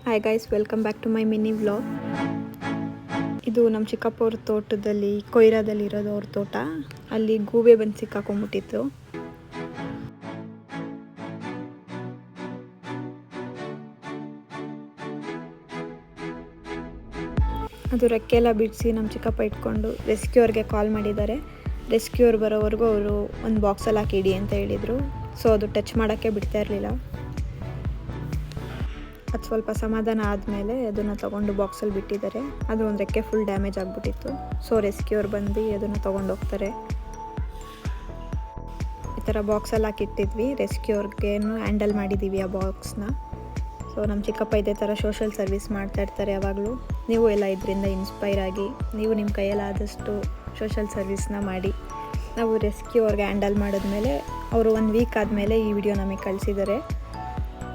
Hi guys, welcome back to my mini vlog. ಇದು ನಮ್ಮ ಚಿಕ್ಕಪ್ಪ ಅವ್ರ ತೋಟದಲ್ಲಿ ಕೊಯ್ರಾದಲ್ಲಿ ಇರೋದು ಅವ್ರ ತೋಟ. ಅಲ್ಲಿ ಗೂಬೆ ಬಂದು ಸಿಕ್ಕಾಕೊಂಡ್ಬಿಟ್ಟಿತ್ತು. ಅದು ರೆಕ್ಕೆಲ್ಲ ಬಿಡಿಸಿ ನಮ್ಮ ಚಿಕ್ಕಪ್ಪ ಇಟ್ಕೊಂಡು ರೆಸ್ಕ್ಯೂರ್ಗೆ ಕಾಲ್ ಮಾಡಿದ್ದಾರೆ. ರೆಸ್ಕ್ಯೂರ್ ಬರೋವರೆಗೂ ಅವರು ಒಂದು ಬಾಕ್ಸಲ್ಲಿ ಹಾಕಿ ಇಡಿ ಅಂತ ಹೇಳಿದರು. ಸೊ ಅದು ಟಚ್ ಮಾಡೋಕ್ಕೆ ಬಿಡ್ತಾ ಇರಲಿಲ್ಲ. ಅದು ಸ್ವಲ್ಪ ಸಮಾಧಾನ ಆದಮೇಲೆ ಅದನ್ನು ತೊಗೊಂಡು ಬಾಕ್ಸಲ್ಲಿ ಬಿಟ್ಟಿದ್ದಾರೆ. ಅದು ಒಂದು ರೆಕ್ಕೆ ಫುಲ್ ಡ್ಯಾಮೇಜ್ ಆಗಿಬಿಟ್ಟಿತ್ತು. ಸೊ ರೆಸ್ಕ್ಯೂರ್ ಬಂದು ಅದನ್ನು ತೊಗೊಂಡು ಹೋಗ್ತಾರೆ. ಈ ಥರ ಬಾಕ್ಸಲ್ಲಿ ಹಾಕಿಟ್ಟಿದ್ವಿ. ರೆಸ್ಕ್ಯೂರ್ಗೇನು ಹ್ಯಾಂಡಲ್ ಮಾಡಿದ್ದೀವಿ ಆ ಬಾಕ್ಸ್ನ. ಸೊ ನಮ್ಮ ಚಿಕ್ಕಪ್ಪ ಇದೇ ಥರ ಸೋಷಲ್ ಸರ್ವಿಸ್ ಮಾಡ್ತಾಯಿರ್ತಾರೆ ಯಾವಾಗಲೂ. ನೀವು ಎಲ್ಲ ಇದರಿಂದ ಇನ್ಸ್ಪೈರ್ ಆಗಿ ನೀವು ನಿಮ್ಮ ಕೈಯಲ್ಲಾದಷ್ಟು ಸೋಷಲ್ ಸರ್ವಿಸ್ನ ಮಾಡಿ. ನಾವು ರೆಸ್ಕ್ಯೂರ್ಗೆ ಹ್ಯಾಂಡಲ್ ಮಾಡಿದ್ಮೇಲೆ ಅವರು 1 ವೀಕ್ ಆದಮೇಲೆ ಈ ವಿಡಿಯೋ ನಮಗೆ ಕಳಿಸಿದ್ದಾರೆ.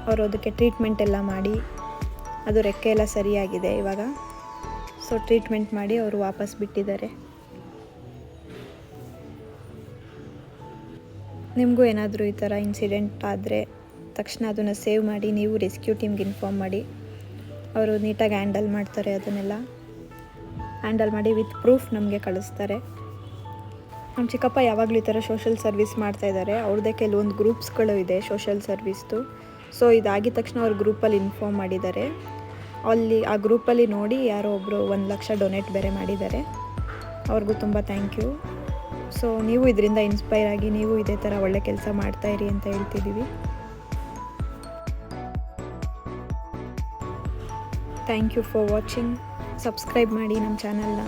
ಅವರು ಅದಕ್ಕೆ ಟ್ರೀಟ್ಮೆಂಟ್ ಎಲ್ಲ ಮಾಡಿ ಅದು ರೆಕ್ಕೆ ಎಲ್ಲ ಸರಿಯಾಗಿದೆ ಇವಾಗ. ಸೊ ಟ್ರೀಟ್ಮೆಂಟ್ ಮಾಡಿ ಅವರು ವಾಪಸ್ ಬಿಟ್ಟಿದ್ದಾರೆ. ನಿಮಗೂ ಏನಾದರೂ ಈ ಥರ ಇನ್ಸಿಡೆಂಟ್ ಆದರೆ ತಕ್ಷಣ ಅದನ್ನು ಸೇವ್ ಮಾಡಿ ನೀವು ರೆಸ್ಕ್ಯೂ ಟೀಮ್ಗೆ ಇನ್ಫಾರ್ಮ್ ಮಾಡಿ. ಅವರು ನೀಟಾಗಿ ಹ್ಯಾಂಡಲ್ ಮಾಡ್ತಾರೆ. ಅದನ್ನೆಲ್ಲ ಹ್ಯಾಂಡಲ್ ಮಾಡಿ ವಿತ್ ಪ್ರೂಫ್ ನಮಗೆ ಕಳಿಸ್ತಾರೆ. ನಮ್ಮ ಚಿಕ್ಕಪ್ಪ ಯಾವಾಗಲೂ ಈ ಥರ ಸೋಷಲ್ ಸರ್ವಿಸ್ ಮಾಡ್ತಾಯಿದ್ದಾರೆ. ಅವ್ರದ್ದೇ ಕೆಲವೊಂದು ಗ್ರೂಪ್ಸ್ಗಳು ಇದೆ ಸೋಷಲ್ ಸರ್ವಿಸ್ದು. ಸೊ ಇದಾಗಿದ ತಕ್ಷಣ ಅವ್ರ ಗ್ರೂಪಲ್ಲಿ ಇನ್ಫಾರ್ಮ್ ಮಾಡಿದ್ದಾರೆ. ಅಲ್ಲಿ ಆ ಗ್ರೂಪಲ್ಲಿ ನೋಡಿ ಯಾರೋ ಒಬ್ಬರು 1 ಲಕ್ಷ ಡೊನೇಟ್ ಬೇರೆ ಮಾಡಿದ್ದಾರೆ. ಅವ್ರಿಗೂ ತುಂಬ ಥ್ಯಾಂಕ್ ಯು. ಸೊ ನೀವು ಇದರಿಂದ ಇನ್ಸ್ಪೈರ್ ಆಗಿ ನೀವು ಇದೇ ಥರ ಒಳ್ಳೆ ಕೆಲಸ ಮಾಡ್ತಾಯಿರಿ ಅಂತ ಹೇಳ್ತಿದ್ದೀವಿ. Thank you for watching. Subscribe ಮಾಡಿ ನಮ್ಮ ಚಾನಲ್ನ.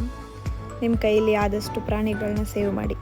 ನಿಮ್ಮ ಕೈಯಲ್ಲಿ ಆದಷ್ಟು ಪ್ರಾಣಿಗಳನ್ನ ಸೇವ್ ಮಾಡಿ.